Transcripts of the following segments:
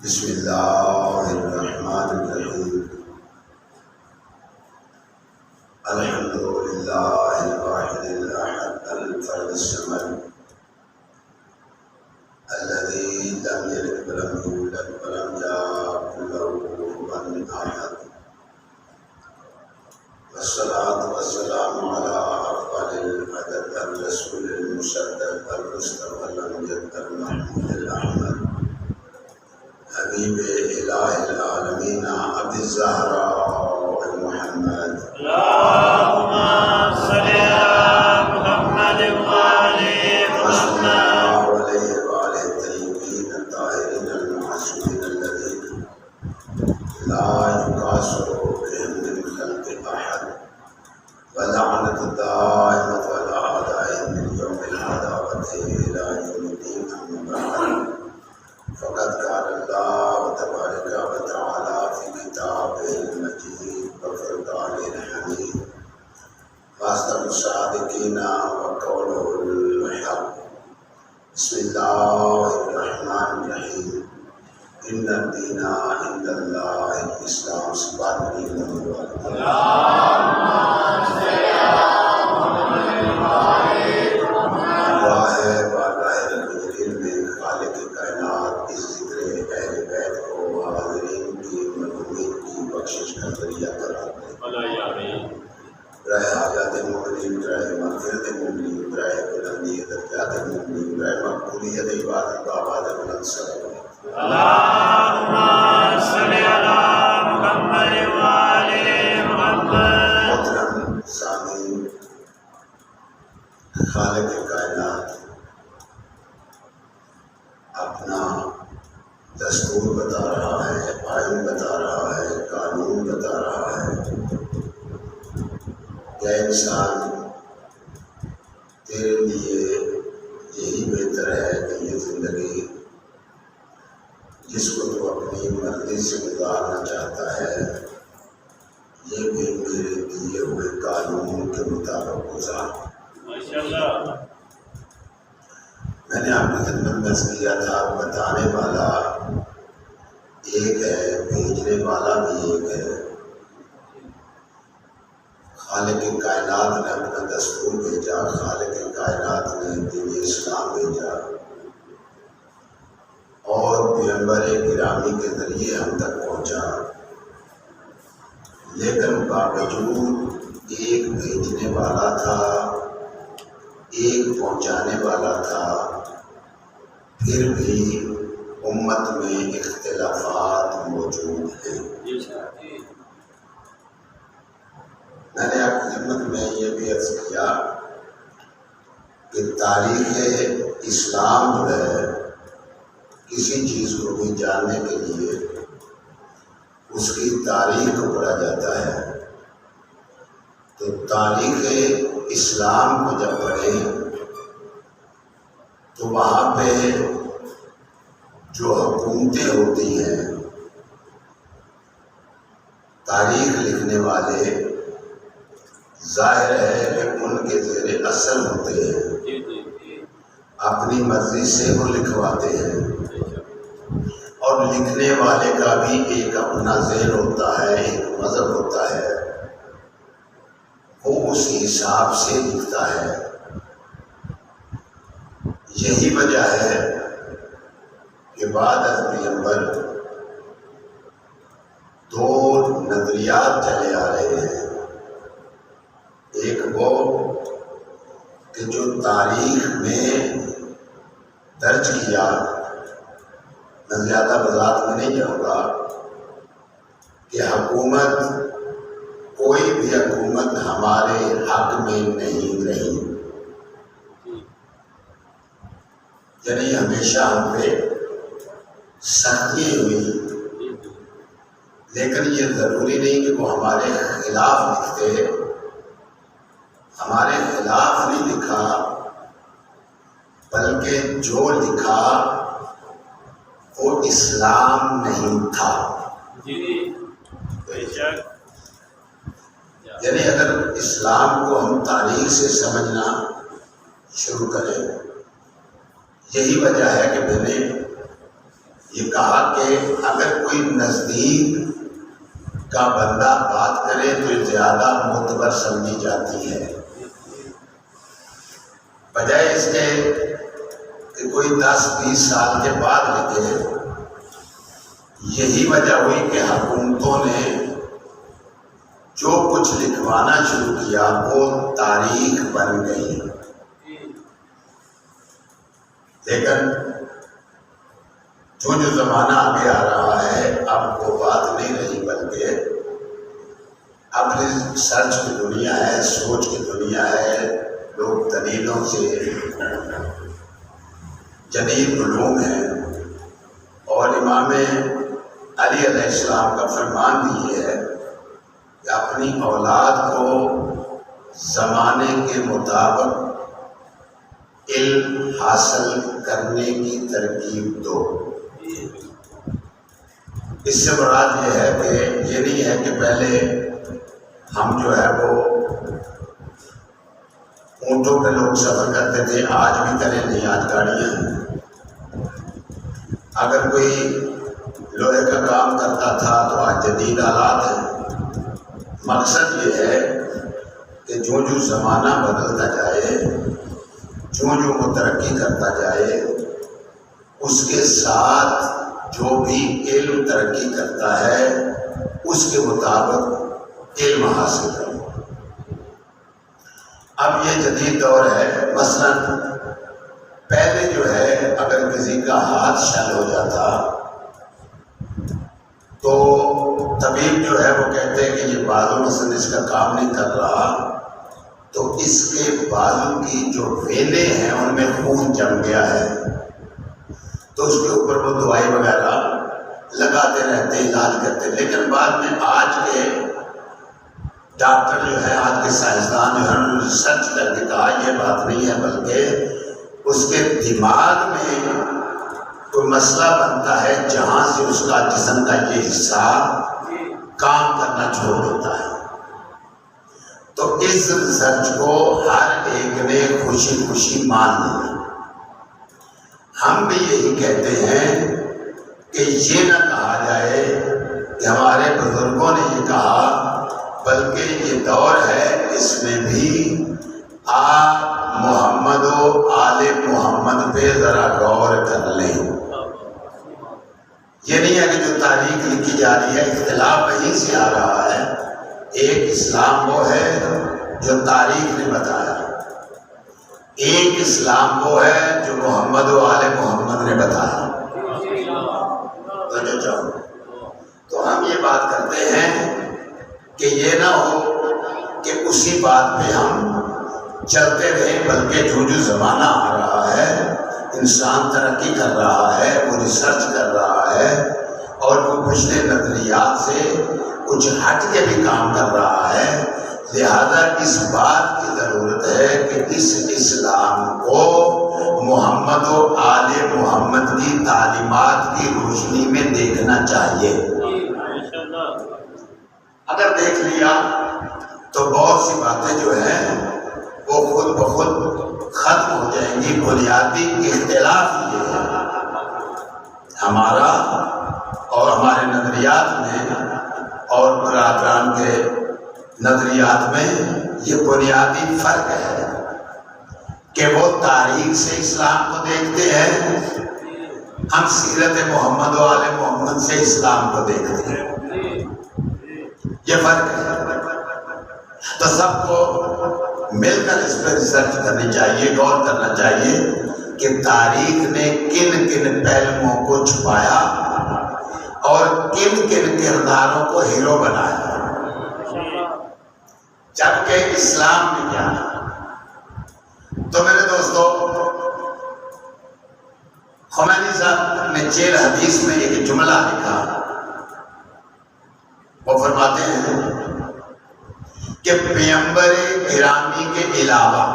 بسم اللہ الرحمن الرحیم الحمد للہ الواحد الاحد الفرد الصمد الذي لم يلد ولم يولد ولم يكن له كفوا احد والصلاة والسلام على أفضل العدد الرسول المصدق المصطفى الأمجد المحمود الأحمد حبیب الہ العالمین ابی الزہراء محمد اللہم صلی علی محمد وآلِ محمد وعلیہ وآلہ الطیبین الطاہرین المعصومین الذین لا یقاصر بهم من خلق احد ولعنۃ الدائمۃ علی اعدائهم من یوم العداوۃ الی یوم الدین اما بعد فقد قال الله تبارك وتعالى في كتابه المجيد وفرقانه الحميد واصدق الصادقين وقوله الحق بسم الله الرحمن الرحيم ان الدين عند الله الاسلام سبحان برائے حاجات مومنین، برائے مغفرت مومنین، برائے بلندی درجات مومنین، برائے مقبولیت عبادت آباد بلند صلی اللہم صلی علی محمد وآلِ محمد۔ محترم سامعین، خالق کائنات اپنا دستور بتا رہا ہے، آئین بتا رہا ہے، قانون بتا رہا ہے کہ انسان تیرے لیے یہی بہتر ہے کہ یہ زندگی جس کو تو اپنی مرضی سے گزارنا چاہتا ہے یہ بھی میرے دیے ہوئے قانون کے مطابق گزار۔ ماشاءاللہ۔ میں نے آپ کی خدمت میں عرض کیا تھا بتانے والا ایک ہے، بھیجنے والا بھی ایک ہے۔ خالق کائنات نے اپنا دستور بھیجا، خالق کائنات نے دین اسلام بھیجا اور پیغمبر گرامی کے ذریعے ہم تک پہنچا، لیکن باوجود ایک بھیجنے والا تھا، ایک پہنچانے والا تھا، پھر بھی امت میں اختلافات موجود ہیں۔ میں نے آپ کی خدمت میں یہ بھی عرض کیا کہ تاریخ اسلام جو ہے کسی چیز کو بھی جاننے کے لیے اس کی تاریخ کو پڑھا جاتا ہے، تو تاریخ اسلام کو جب پڑھیں تو وہاں پہ جو حکومتیں ہوتی ہیں تاریخ لکھنے والے ظاہر ہے کہ ان کے زیر اثر ہوتے ہیں، اپنی مرضی سے وہ لکھواتے ہیں، اور لکھنے والے کا بھی ایک اپنا ذہن ہوتا ہے، ایک مذہب ہوتا ہے، وہ اس حساب سے لکھتا ہے۔ یہی وجہ ہے کہ بعد از پیغمبر دو نظریات چلے آ رہے ہیں، ایک وہ کہ جو تاریخ میں درج کیا، میں زیادہ وضاحت میں نہیں جاؤں گا کہ حکومت کوئی بھی حکومت ہمارے حق میں نہیں رہی، یعنی ہمیشہ ہم پہ سختی ہوئی، لیکن یہ ضروری نہیں کہ وہ ہمارے خلاف لکھتے، ہمارے خلاف نہیں لکھا بلکہ جو لکھا وہ اسلام نہیں تھا۔ یعنی اگر اسلام کو ہم تاریخ سے سمجھنا شروع کریں، یہی وجہ ہے کہ میں نے یہ کہا کہ اگر کوئی نزدیک کا بندہ بات کرے تو زیادہ معتبر سمجھی جاتی ہے، بجائے اس کے کہ کوئی 10-20 سال کے بعد لکھے۔ یہی وجہ ہوئی کہ حکومتوں نے جو کچھ لکھوانا شروع کیا وہ تاریخ بن گئی، لیکن جو زمانہ آگے آ رہا ہے اب وہ بات نہیں رہی، بلکہ اب ریسرچ کی دنیا ہے، سوچ کی دنیا ہے، لوگ دلیلوں سے جدید علوم ہیں، اور امام علی علیہ السلام کا فرمان بھی یہ ہے کہ اپنی اولاد کو زمانے کے مطابق علم حاصل کرنے کی ترغیب دو۔ اس سے مراد یہ ہے کہ یہ نہیں ہے کہ پہلے ہم جو ہے وہ اونٹوں پہ لوگ سفر کرتے تھے، آج بھی کریں، نہیں آج گاڑیاں ہیں۔ اگر کوئی لوہے کا کام کرتا تھا تو آج جدید آلات ہیں۔ مقصد یہ ہے کہ جو زمانہ بدلتا جائے، جو وہ ترقی کرتا جائے، اس کے ساتھ جو بھی علم ترقی کرتا ہے اس کے مطابق علم حاصل کرو۔ اب یہ جدید دور ہے، مثلا پہلے جو ہے اگر کسی کا ہاتھ شل ہو جاتا تو طبیب جو ہے وہ کہتے ہیں کہ یہ بازو مثلا اس کا کام نہیں کر رہا، تو اس کے بازو کی جو وینے ہیں ان میں خون جم گیا ہے، تو اس کے اوپر وہ دوائی وغیرہ لگاتے رہتے، علاج کرتے۔ لیکن بعد میں آج کے ڈاکٹر جو ہے، آج کے سائنسدان جو ہے، انہوں نے ریسرچ کر کے کہا یہ بات نہیں ہے، بلکہ اس کے دماغ میں کوئی مسئلہ بنتا ہے جہاں سے اس کا جسم کا یہ حصہ کام کرنا چھوڑ دیتا ہے۔ تو اس ریسرچ کو ہر ایک نے خوشی خوشی مان لیا۔ ہم بھی یہی کہتے ہیں کہ یہ نہ کہا جائے کہ ہمارے بزرگوں نے یہ کہا، بلکہ یہ دور ہے اس میں بھی آپ محمد و آل محمد پہ ذرا غور کر لیں۔ یہ نہیں ہے کہ جو تاریخ لکھی جا رہی ہے اختلاف وہیں سے آ رہا ہے۔ ایک اسلام وہ ہے جو تاریخ نے بتایا، ایک اسلام وہ ہے جو محمد و آل محمد نے بتایا۔ تو ہم یہ بات کرتے ہیں کہ یہ نہ ہو کہ اسی بات پہ ہم چلتے رہیں، بلکہ جو زمانہ آ رہا ہے، انسان ترقی کر رہا ہے، وہ ریسرچ کر رہا ہے، اور وہ پچھلے نظریات سے کچھ ہٹ کے بھی کام کر رہا ہے، لہذا اس بات کی ضرورت ہے کہ اس اسلام کو محمد و آل محمد کی تعلیمات کی روشنی میں دیکھنا چاہیے۔ اگر دیکھ لیا تو بہت سی باتیں جو ہیں وہ خود بخود ختم ہو جائیں گی۔ بنیادی اختلاف یہ ہے ہمارا اور ہمارے نظریات میں اور برادران کے نظریات میں، یہ بنیادی فرق ہے کہ وہ تاریخ سے اسلام کو دیکھتے ہیں، ہم سیرت محمد و آل محمد سے اسلام کو دیکھتے ہیں۔ یہ فرق ہے، تو سب کو مل کر اس پہ ریسرچ کرنی چاہیے، غور کرنا چاہیے کہ تاریخ نے کن کن پہلوؤں کو چھپایا اور کن کن کرداروں کو ہیرو بنایا، جبکہ اسلام میں کیا ہے۔ تو میرے دوستو، خمینی صاحب نے چیل حدیث میں ایک جملہ لکھا، وہ فرماتے ہیں کہ پیغمبر گرامی کے علاوہ،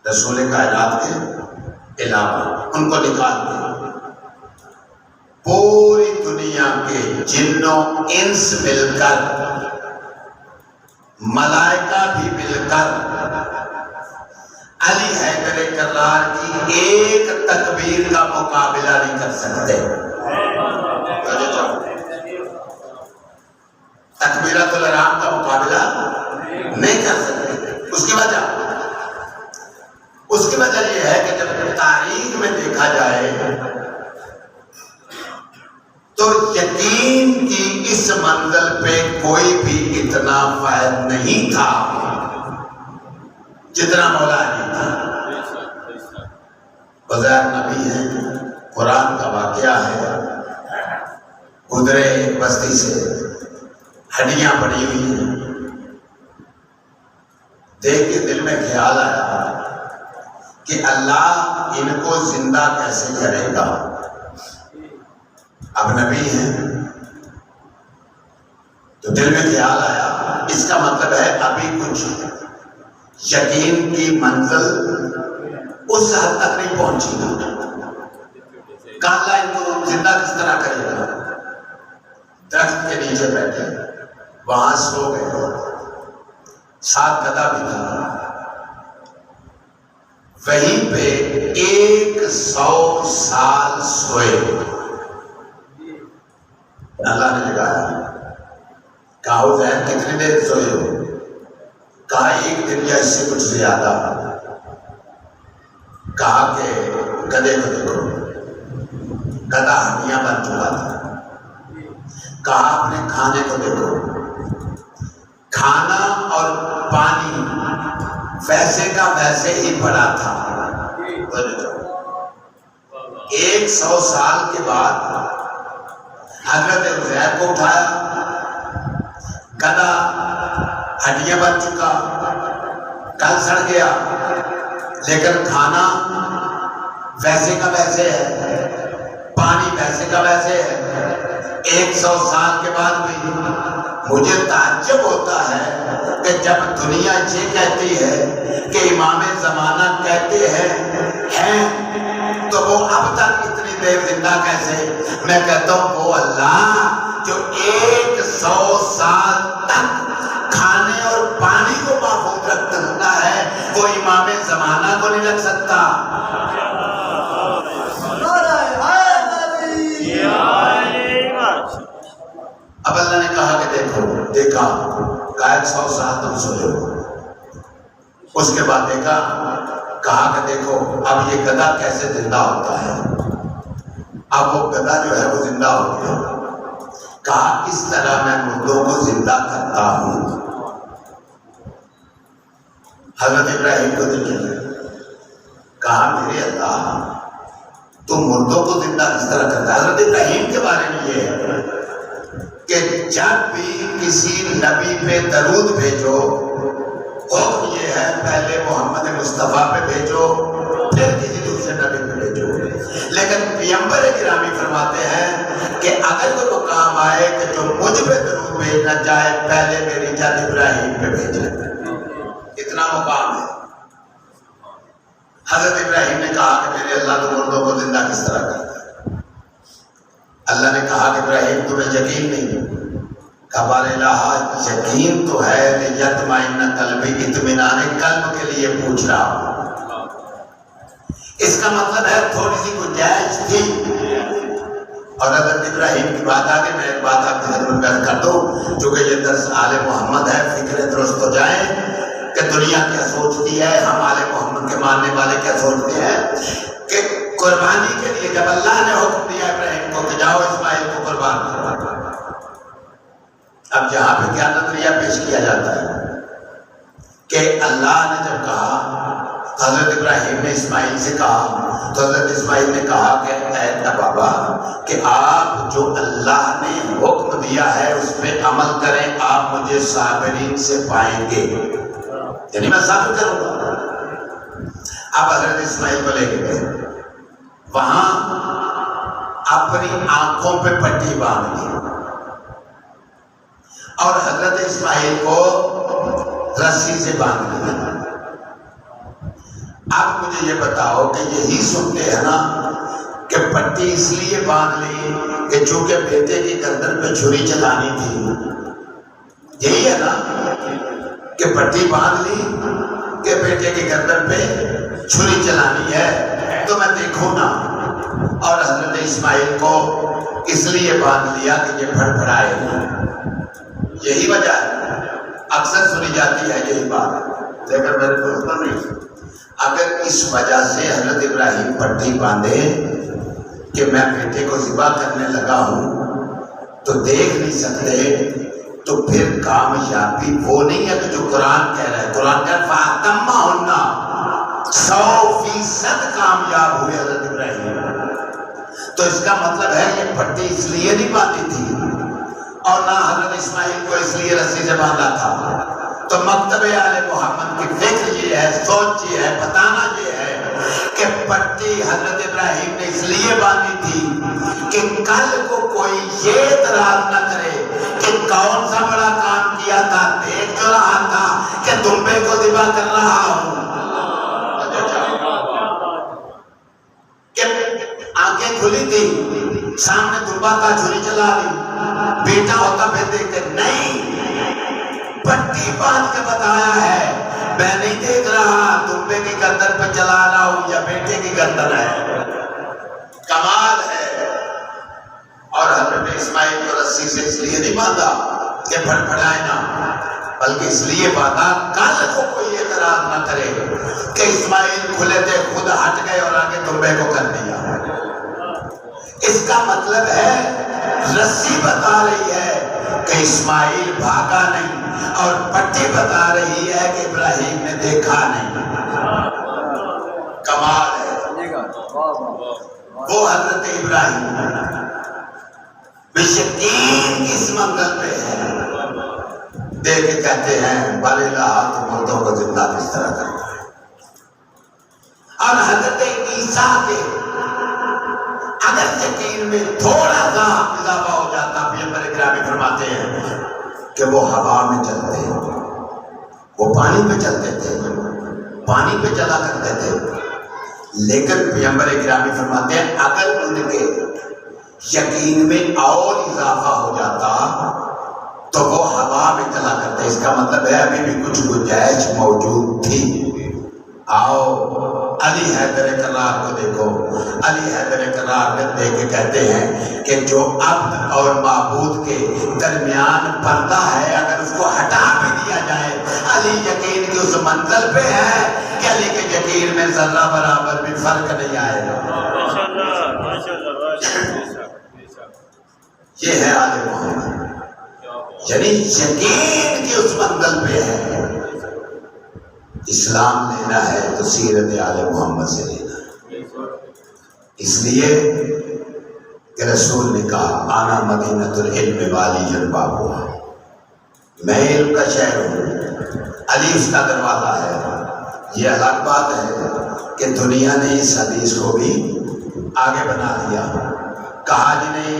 رسول کائنات کے علاوہ، ان کو نکال دیں، پوری دنیا کے جنوں انس مل کر، ملائکہ بھی مل کر علی حیدر کرار کی ایک تکبیر کا مقابلہ نہیں کر سکتے. تکبیرۃ الحرام کا مقابلہ نہیں کر سکتے. اس کی وجہ یہ ہے کہ جب تاریخ میں دیکھا جائے تو یقین کی اس منزل پہ کوئی بھی اتنا فائد نہیں تھا جتنا مولا علی تھا. بظاہر نبی ہے، قرآن کا واقعہ ہے، گزرے ایک بستی سے، ہڈیاں پڑی ہوئی ہیں. دیکھ کے دل میں خیال آیا کہ اللہ ان کو زندہ کیسے کرے گا. اب نبی ہیں تو دل میں خیال آیا اس کا مطلب ہے ابھی کچھ یقین کی منزل اس حد تک نہیں پہنچی گا. کہا اللہ ان کو زندہ کس طرح کرے گا. درخت کے نیچے بیٹھے وہاں سو گئے، ساتھ گدھا بھی تھا. وہیں پہ 100 سال سوئے. اللہ نے جگایا، کہا عزیر کتنی دیر سوئے ہو؟ کہا 1 دن یا اس سے کچھ زیادہ. کہا کہ گدھے کو دیکھو، گدھا ہڈیاں بن چکا تھا. کہا اپنے کھانے کو دیکھو، کھانا اور پانی ویسے کا ویسے ہی پڑا تھا. 100 سال کے بعد حضرت عزیر کو اٹھایا، گدھا ہڈیاں بن چکا، کل سڑ گیا، لیکن کھانا ویسے کا ویسے ہے، پانی ویسے کا ویسے ہے. 100 سال کے بعد بھی مجھے تعجب ہوتا ہے کہ جب دنیا یہ کہتی ہے کہ امام زمانہ کہتے ہیں تو وہ اب تک اتنی دیر زندہ کیسے. میں کہتا ہوں وہ اللہ جو 100 سال تک کھانے اور پانی کو محفوظ رکھ سکتا ہے وہ امام زمانہ کو نہیں رکھ سکتا. اب اللہ نے کہا کہ دیکھا کہا 100 سال تم سوئے ہو. اس کے بعد دیکھا، کہا کہ دیکھو اب یہ گدھا کیسے زندہ ہوتا ہے. اب وہ گدھا جو ہے وہ زندہ ہو گیا. کہا اس طرح میں مردوں کو زندہ کرتا ہوں. حضرت ابراہیم کو دیکھیں، کہا میرے اللہ تم مردوں کو زندہ کس طرح کرتا ہے. حضرت ابراہیم کے بارے میں یہ ہے کہ جب بھی کسی نبی پہ درود بھیجو حکم یہ ہے پہلے محمد مصطفیٰ پہ بھیجو پھر کسی دوسرے نبی پہ بھیجو. لیکن پیغمبر گرامی فرماتے ہیں کہ اگر کوئی مقام آئے کہ جو مجھ پہ درود بھیجنا چاہے پہلے میری جد ابراہیم پہ بھیجے. اتنا مقام ہے. حضرت ابراہیم نے کہا کہ میرے اللہ تو مردوں کو زندہ کس طرح کرتا ہے. اللہ نے کہا کہ ابراہیم تمہیں یقین نہیں. کہا الہ یقین تو ہے لیطمئن قلبی، اطمینان قلب کے لیے پوچھ رہا ہوں. اس کا مطلب ہے تھوڑی سی گنجائش تھی. اور حضرت ابراہیم کی بات آگے میں ایک بات آپ کی خدمت میں کر دوں چونکہ یہ درس آل محمد ہے، فکر درست ہو جائیں کہ دنیا کیا سوچتی ہے، ہم آل محمد کے ماننے والے کیا سوچتے ہیں. کہ قربانی کے لیے جب اللہ نے حکم دیا ابراہیم کو کہ جاؤ اسماعیل کو قربان کرو، اب یہاں پہ کیا نظریہ پیش کیا جاتا ہے کہ اللہ نے جب کہا حضرت ابراہیم نے اسماعیل سے کہا تو حضرت اسماعیل نے کہا کہ اے بابا کہ آپ جو اللہ نے حکم دیا ہے اس پہ عمل کریں، آپ مجھے صابرین سے پائیں گے، یعنی میں صابر کروں گا. اب حضرت اسماعیل کو لے کے گئے، وہاں اپنی آنکھوں پہ پٹی باندھ دی اور حضرت اسماعیل کو رسی سے باندھ دیا. اب مجھے یہ بتاؤ کہ یہی سنتے ہیں نا کہ پٹی اس لیے باندھ لی کہ چونکہ بیٹے کی گردن پہ چھری چلانی تھی، یہی ہے نا کہ پٹی باندھ لی کہ بیٹے کی گردن پہ چھری چلانی ہے تو میں دیکھوں نا. اور حضرت اسماعیل کو اس لیے باندھ لیا کہ یہ پھڑ پھڑائے نہیں. یہی وجہ ہے، اکثر سنی جاتی ہے یہی بات، لیکن میرے دوستوں نہیں. اگر اس وجہ سے حضرت ابراہیم پٹی باندھے کہ میں بیٹے کو ذبح کرنے لگا ہوں تو دیکھ نہیں سکتے، تو پھر کامیابی وہ نہیں ہے کہ جو قرآن کہہ رہا ہے. قرآن کہہ رہا ہے فَأَتَمَّهُنَّ 100% کامیاب ہوئے حضرت ابراہیم. تو اس کا مطلب ہے یہ پٹی اس لیے نہیں باندھی تھی اور نہ حضرت اسماعیل کو اس لیے رسی سے باندھا تھا. تو مکتب آل محمد کی فکر یہ ہے، سوچ یہ ہے، بتانا یہ ہے کہ پٹی حضرت ابراہیم نے اس لیے باندھی تھی کہ کل کو کوئی یہ اعتراض نہ کرے کہ کون سا بڑا کام کیا تھا، دیکھ جو رہا تھا کہ دمبے کو ذبح کر رہا ہوں. کہ آنکھیں کھلی تھی، سامنے دمبا کا چھری چلا لی، بیٹا ہوتا پھر دیکھتے نہیں. پٹی باندھ کے بتایا ہے میں نہیں دیکھ رہا دمبے کی گردن پہ چلا رہا ہوں یا بیٹے کی گردن ہے. کمال ہے. اور حضرت اسماعیل کو رسی سے اس لیے نہیں باندھا کہ پھڑ پھڑائے نہ، بلکہ اس لیے باندھا کل کو کوئی اعتراض نہ کرے کہ اسماعیل کھلے تھے خود ہٹ گئے اور آگے دمبے کو کر دیا. اس کا مطلب ہے رسی بتا رہی ہے کہ اسماعیل بھاگا نہیں اور پٹی بتا رہی ہے کہ ابراہیم نے دیکھا نہیں. کمال ہے. وہ حضرت ابراہیم بشکین کس منگل پہ ہے، دیکھ کے کہتے ہیں بارے ہاتھ مردوں کو زندہ کس طرح کرتا ہے. اور حضرت عیسیٰ کے اگر یقین میں تھوڑا سا اضافہ ہو جاتا، پیغمبر گرامی فرماتے ہیں کہ وہ ہوا میں چلتے ہیں، وہ پانی پہ چلتے تھے، پانی پہ چلا کرتے تھے، لیکن پیغمبر گرامی فرماتے ہیں اگر ان کے یقین میں اور اضافہ ہو جاتا تو وہ ہوا میں چلا کرتے. اس کا مطلب ہے ابھی بھی کچھ گنجائش موجود تھی. آؤ علی حیدر کرار کو دیکھو. علی حیدر کرار نے دیکھ کے کہتے ہیں کہ جو عبد اور معبود کے درمیان پردہ ہے اگر اس کو ہٹا بھی دیا جائے علی یقین کی اس منزل پہ ہے کہ علی کے یقین میں ذرہ برابر بھی فرق نہیں آئے گا. یہ ہے آل محمد، یعنی یقین کی اس منزل پہ ہے. اسلام لینا ہے تو سیرت آل محمد سے لینا ہے. اس لیے کہ رسول نے کہا آنا مدینۃ العلم والی جنبا ہوا، میں علم کا شہر ہوں، علی اس کا دروازہ ہے. یہ الگ بات ہے کہ دنیا نے اس حدیث کو بھی آگے بنا دیا، کہا جی نہیں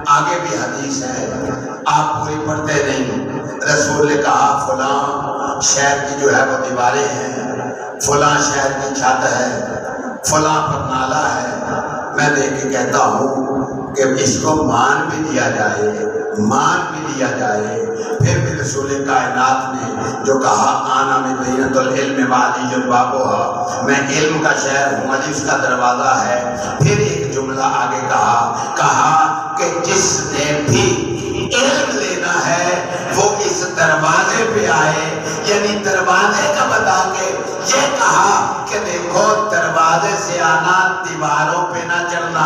آگے بھی حدیث ہے آپ پوری پڑھتے نہیں. رسول نے کہا فلاں شہر کی جو ہے وہ دیواریں ہیں، فلاں شہر کی چھت ہے، فلاں پر نالا ہے. میں دیکھ کے کہتا ہوں کہ اس کو مان بھی دیا جائے، مان بھی دیا جائے. پھر بھی رسول کائنات نے جو کہا آنا مدینۃ العلم والی جنبابها، میں علم کا شہر ہوں، علی اس کا دروازہ ہے. پھر ایک جملہ آگے کہا کہ جس نے بھی علم لینا ہے وہ اس دروازے پہ آئے. یعنی دروازے کا بتا کے یہ کہا کہ دیکھو دروازے سے آنا، دیواروں پہ نہ چڑھنا.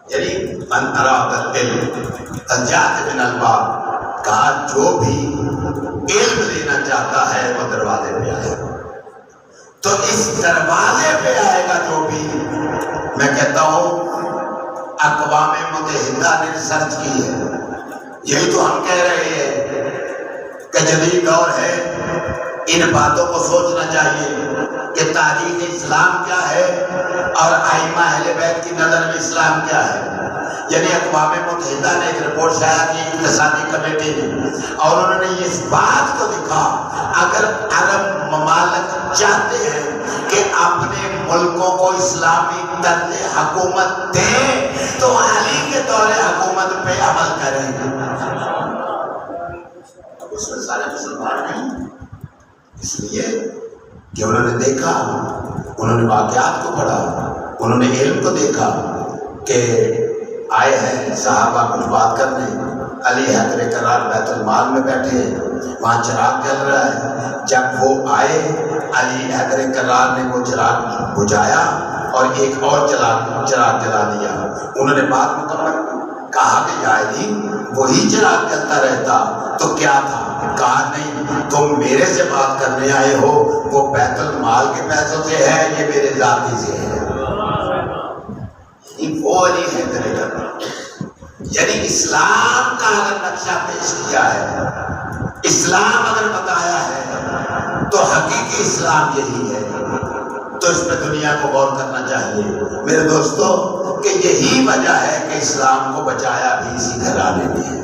یعنی من اراد العلم فلیأت من الباب، کہا جو بھی علم لینا چاہتا ہے وہ دروازے پہ آئے. تو اس دروازے پہ آئے گا جو بھی. میں کہتا ہوں اقوام متحدہ نے ریسرچ کی ہے، یہی تو ہم کہہ رہے ہیں کہ جدید دور ہے، ان باتوں کو سوچنا چاہیے کہ تاریخ اسلام کیا ہے اور ائمہ اہل بیت کی نظر میں اسلام کیا ہے. یعنی اقوام متحدہ نے ایک رپورٹ شائع کی اقتصادی کمیٹی نے، اور انہوں نے اس بات کو لکھا اگر عرب ممالک چاہتے ہیں کہ اپنے ملکوں کو اسلامی طرز حکومت دیں تو علی کے دور حکومت پہ عمل کریں. اس میں سارے مسلمان نہیں، اس لیے کہ انہوں نے دیکھا، انہوں نے واقعات کو پڑھا، انہوں نے علم کو دیکھا کہ آئے ہیں صحابہ کچھ بات کرنے، علی حیدر کرار بیت المال میں بیٹھے ہیں، وہاں چراغ جل رہا ہے، جب وہ آئے علی حیدر کرار نے وہ چراغ بجھایا اور ایک اور چراغ جلا دیا۔ انہوں نے بات مکمل کہا کہ یا علی وہی چراغ جلتا رہتا تو کیا تھا؟ کہا نہیں، تم میرے سے بات کرنے آئے ہو، وہ بیت المال کے پیسوں سے ہے، یہ میرے ذاتی سے ہے۔ وہ علی حیدر کرار، یعنی اسلام کا اگر نقشہ پیش کیا ہے، اسلام اگر بتایا ہے تو حقیقی اسلام یہی ہے، تو اس پہ دنیا کو غور کرنا چاہیے میرے دوستو، کہ یہی وجہ ہے کہ اسلام کو بچایا بھی اسی گھرانے نے ہے۔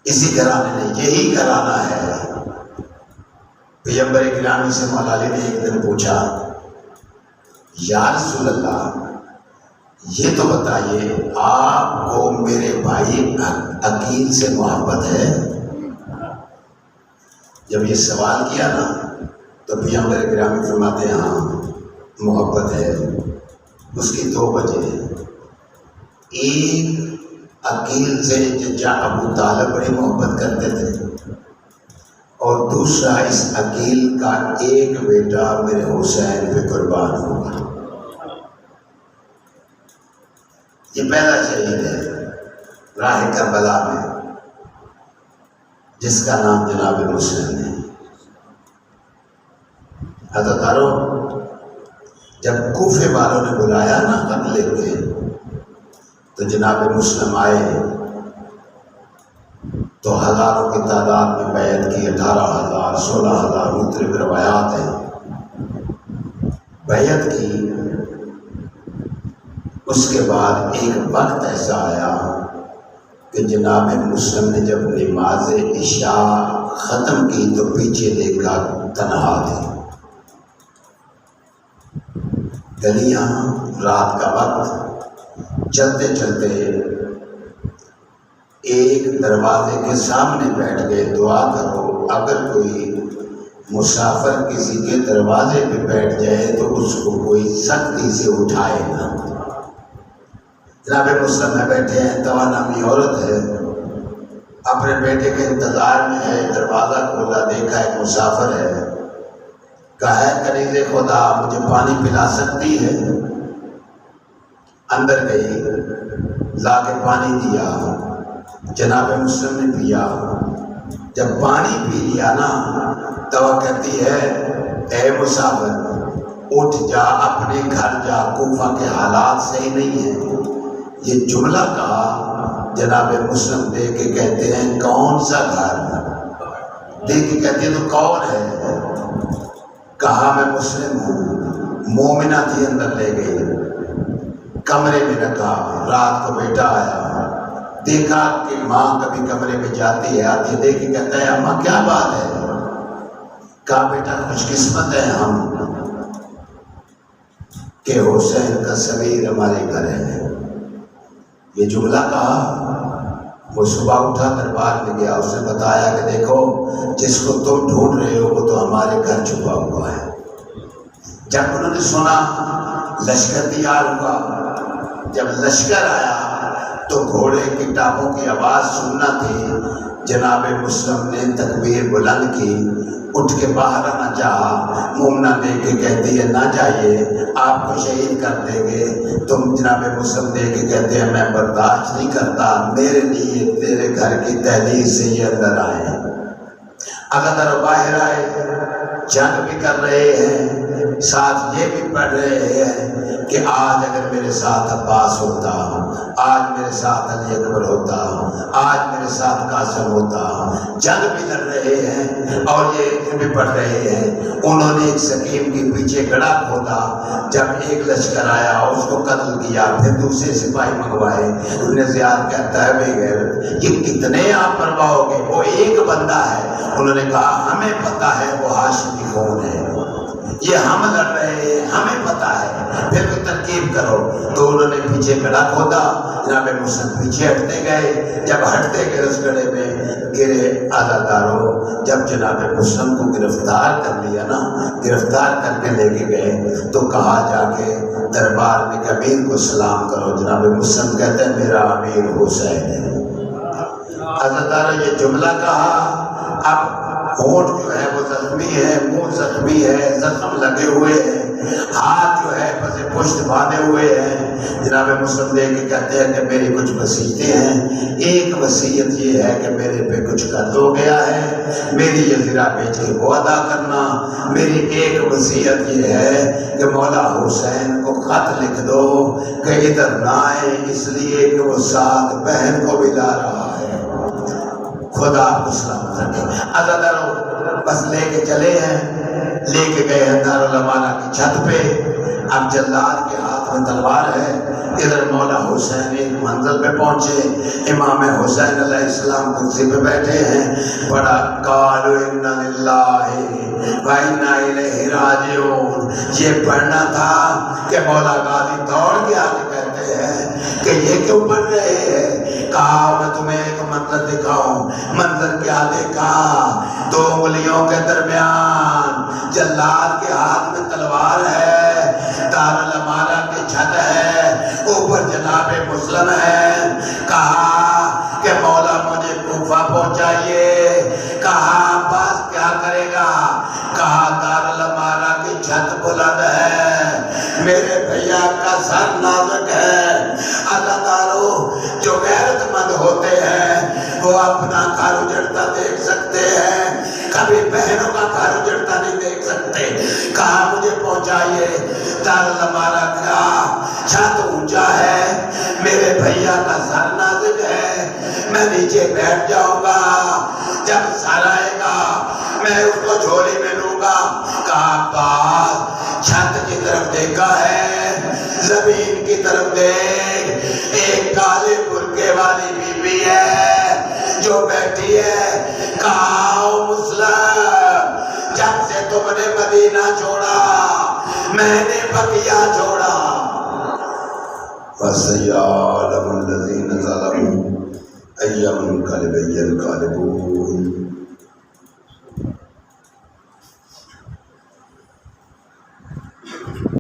اسی گھرانے نے، یہی گھرانہ ہے۔ پیغمبر گرامی سے مولا علی نے ایک دن پوچھا، یا رسول اللہ یہ تو بتائیے آپ کو میرے بھائی عقیل سے محبت ہے؟ جب یہ سوال کیا نا تو پیغمبر گرامی فرماتے ہیں ہاں محبت ہے۔ اس کی دو وجہ ہیں، ایک عقیل سے چچا ابو طالب بڑی محبت کرتے تھے، اور دوسرا اس عقیل کا ایک بیٹا میرے حسین پہ قربان ہوگا۔ یہ پہلا شہید ہے راہ کربلا میں، جس کا نام جناب مسلم ہے۔ حضرت ارو جب کوفے والوں نے بلایا نا خط لکھ کے، تو جناب مسلم آئے تو ہزاروں کی تعداد میں بیعت کی، 18,000 16,000 مختلف روایات ہیں، بیعت کی۔ اس کے بعد ایک وقت ایسا آیا کہ جناب مسلم نے جب نماز عشاء ختم کی تو پیچھے دیکھا تنہا تھی، گلیاں، رات کا وقت، چلتے چلتے ایک دروازے کے سامنے بیٹھ گئے، دعا کرو اگر کوئی مسافر کسی کے دروازے پہ بیٹھ جائے تو اس کو کوئی سختی سے اٹھائے نا۔ جناب مسلم میں بیٹھے ہیں، توانامی عورت ہے، اپنے بیٹے کے انتظار میں ہے، دروازہ کھولا، دیکھا ایک مسافر ہے، کہا ہے کنیز خدا مجھے پانی پلا سکتی ہے؟ اندر گئی، لا کے پانی دیا، جناب مسلم نے پیا۔ جب پانی پی لیا نا تو وہ کہتی ہے اے مسافر اٹھ جا، اپنے گھر جا، کوفہ کے حالات صحیح نہیں ہیں۔ یہ جملہ کہا، جناب مسلم دیکھ کے کہتے ہیں کون سا گھر؟ دیکھ کے کہتے ہیں تو کون ہے؟ کہا میں مسلم ہوں۔ مومنہ تھی، اندر لے گئی، کمرے میں رکھا۔ رات کو بیٹا آیا، دیکھا کہ ماں کبھی کمرے میں جاتی ہے آتی ہے، دیکھ کے کہتا ہے اماں کیا بات ہے؟ کہا بیٹا خوش قسمت ہے ہم کہ حسین کا صغیر ہمارے گھر ہے۔ یہ جملہ کہا، وہ صبح اٹھا دربار میں گیا، اس نے بتایا کہ دیکھو جس کو تم ڈھونڈ رہے ہو وہ تو ہمارے گھر چھپا ہوا ہے۔ جب انہوں نے سنا لشکر تیار ہوا، جب لشکر آیا تو گھوڑے کی ٹاپوں کی آواز سننا تھی۔ جناب مسلم نے تکبیر بلند کی، اٹھ کے باہر آنا چاہا، مومنہ دیکھ کے کہتی ہے نہ جائیے، آپ کو شہید کر دیں گے۔ تم جناب مسلم دیکھ کے کہتے ہیں میں برداشت نہیں کرتا، میرے لیے تیرے گھر کی دہلیز سے یہ اندر آئے۔ اگر باہر آئے، جنگ بھی کر رہے ہیں، ساتھ یہ بھی پڑھ رہے ہیں کہ آج اگر میرے ساتھ عباس ہوتا، آج میرے ساتھ علی اکبر ہوتا، آج میرے ساتھ قاسم ہوتا۔ جنگ بھی لڑ رہے ہیں اور یہ بھی پڑھ رہے ہیں۔ انہوں نے ایک سکیم کے پیچھے گڑھا کھودا، جب ایک لشکر آیا اس کو قتل کیا، پھر دوسرے سپاہی منگوائے۔ ابن زیاد کہتا ہے بغیر یہ کتنے آپ پرواہ گے، وہ ایک بندہ ہے۔ انہوں نے کہا ہمیں پتہ ہے وہ ہاشمی کون ہے، یہ ہم لڑ رہے ہیں، ہمیں پتہ ہے، پھر کوئی ترکیب کرو۔ تو انہوں نے پیچھے گڑھا کھودا، جناب مسلم پیچھے ہٹتے گئے، جب ہٹتے گئے اس گڑھے میں گرے عزادارو، جب جناب مسلم کو گرفتار کر لیا نا، گرفتار کر کے لے کے گئے تو کہا جا کے دربار میں کہ امیر کو سلام کرو۔ جناب مسلم کہتے ہیں میرا امیر حسین ہے۔ عزادارو یہ جملہ کہا، اب ہونٹ جو ہے وہ زخمی ہے، منہ زخمی ہے، زخم لگے ہوئے ہیں، ہاتھ جو ہے پسے پشت باندھے ہوئے ہیں۔ جناب مسلم دے کے کہتے ہیں کہ میری کچھ وصیتیں ہیں، ایک وصیت یہ ہے کہ میرے پہ کچھ قرض ہو گیا ہے، میری یہ زرہ بیچ کے وہ ادا کرنا۔ میری ایک وصیت یہ ہے کہ مولا حسین کو خط لکھ دو کہ ادھر نہ آئے، اس لیے کہ وہ ساتھ بہن کو بھی لا رہا ہے۔ خدا کو سلامت رکھے۔ عزادارو بس لے کے چلے ہیں، لے کے گئے ہیں دارالامانہ کی چھت پہ۔ اب جلاد کے ہاتھ میں تلوار ہے، ادھر مولا حسین ایک منزل پہ پہنچے، امام حسین علیہ السلام کرسی پہ بیٹھے ہیں، بڑا قالوا انا للہ و انا الیہ راجعون، یہ پڑھنا تھا کہ مولا غازی دوڑ کے آگے کہتے ہیں کہ یہ کیوں پڑھ رہے ہیں؟ کہا میں تمہیں ایک منظر دکھاؤں۔ منظر کیا دیکھا؟ دو انگلیوں کے درمیان جلاد کے ہاتھ میں تلوار ہے، دارالامانہ کی چھت ہے، اوپر جناب مسلم ہے۔ کہا کہ مولا مجھے کوفہ پہنچائیے۔ کہا عباس کیا کرے گا؟ کہا دارالامانہ کی چھت بلند ہے، میرے بھیا کا سر نازک ہے۔ عزادارو جو غیرت مند ہوتے ہیں وہ اپنا گھر اجڑتا دیکھ سکتے ہیں، کبھی بہنوں کا گھر اجڑتا نہیں دیکھ سکتے۔ کہا مجھے پہنچائیے، دارالامانہ کا چھت اونچا ہے، میرے بھیا کا سر نازک ہے، میں نیچے بیٹھ جاؤں گا، جب سر آئے گا میں اس کو جھولی میں لوں گا۔ کہا عباس چھت کی طرف دیکھا ہے، زمین کی طرف دیکھ، ایک کالے برقعے والی بی بی ہے جو بیٹھی ہے۔ کہا مسلم جب سے تم نے مدینہ چھوڑا میں نے بقیہ چھوڑا۔ وَسَيَعْلَمُ الَّذِينَ ظَلَمُوا أَيَّ مُنقَلِبٍ يَنقَلِبُونَ۔